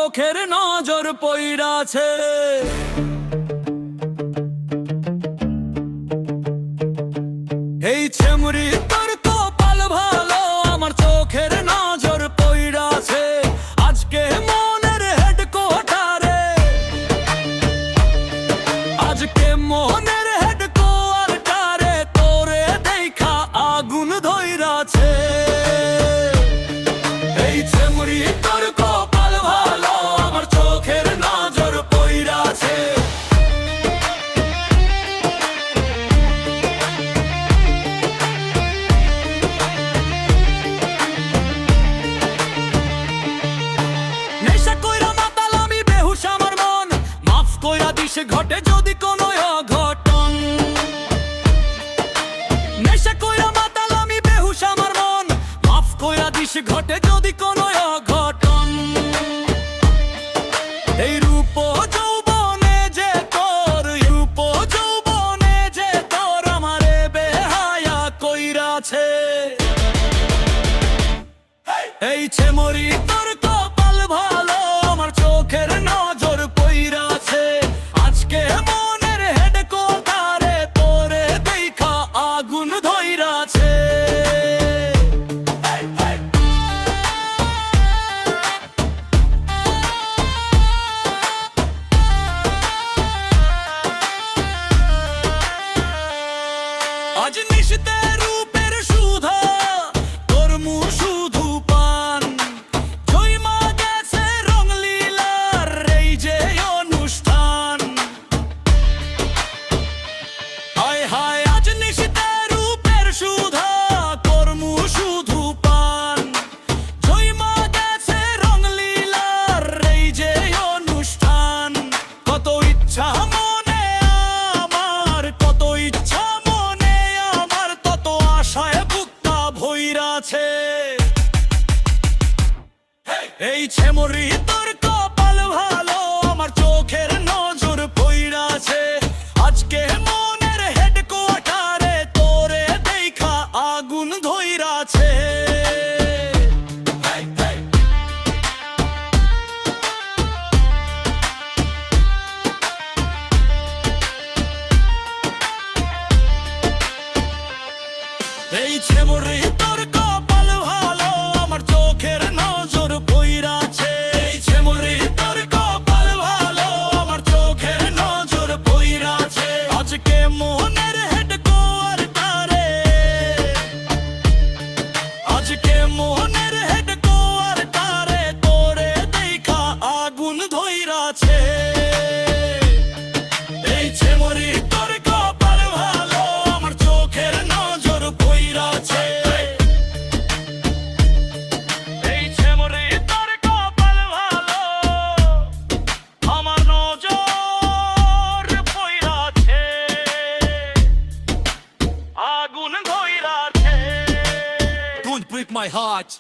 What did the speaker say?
চোখের নজর পইরাছে। এই ছেমরি তোর কপাল ভালো, আমার চোখের নজর পইরাছে। আজকে মনের হেডকোয়ার্টারে, আজকে মনের হেডকোয়ার্টারে তোরে দেখা আগুন ধইরাছে। এই ছেমরি তোর কপাল ভালো, আমার চোখের নজর পইরাছে। নেশা কইরা মাতাল আমি বেহুশ আমার মন, মাফ কইরা দিস ঘটে যদি কোনো অঘটন। নেশা কইরা মাতাল আমি বেহুশ আমার মন, মাফ কইরা দিস ঘটে যদি কোনো অঘটন। এই রূপ যৌবনে যে তোর, রূপ যৌবনে যে তোর আমারে বেহায়া কইরাছে। এই ছেমরি তোর কপাল ভালো, আমার চোখের নজর পইরাছে। আজকে মনের হেডকোয়ার্টারে তোরে দেখা আগুন ধইরাছে। আজ নিশিতে রূপের সুধা করমু শুধু পান, জয়মা গেছে রংলীলার এই যে অনুষ্ঠান। হায় হায় আজ নিশিতে রূপের সুধা করমু শুধু পান, জয়মা গেছে রংলীলার এই যে অনুষ্ঠান। কত ইচ্ছা মনে আমার, কত ইচ্ছা মনে আমার, তত আশায় বুকটা ভইরাছে। এই ছেমরি তোর কপাল ভালো, আমার চোখের নজর পইরাছে। আজকে মনের হেডকোয়ার্টারে তোরে দেখা আগুন ধইরাছে। এই ছেমরি তোর কপাল ভালো, আমার চোখের নজর পইরাছে। এই ছেমরি তোর কপাল ভালো, আমার চোখের নজর পইরাছে। আজকে মনের হেডকোয়ার্টারে, আজকে মনের হেডকোয়ার্টারে তোরে দেখা আগুন ধইরাছে। এই ছেমরি তোর কপাল ভালো, আমার চোখের নজর পইরাছে। এই ছেমরি তোর কপাল ভালো, আমার নজর পইরাছে, আগুন ধইরাছে। Don't break my heart.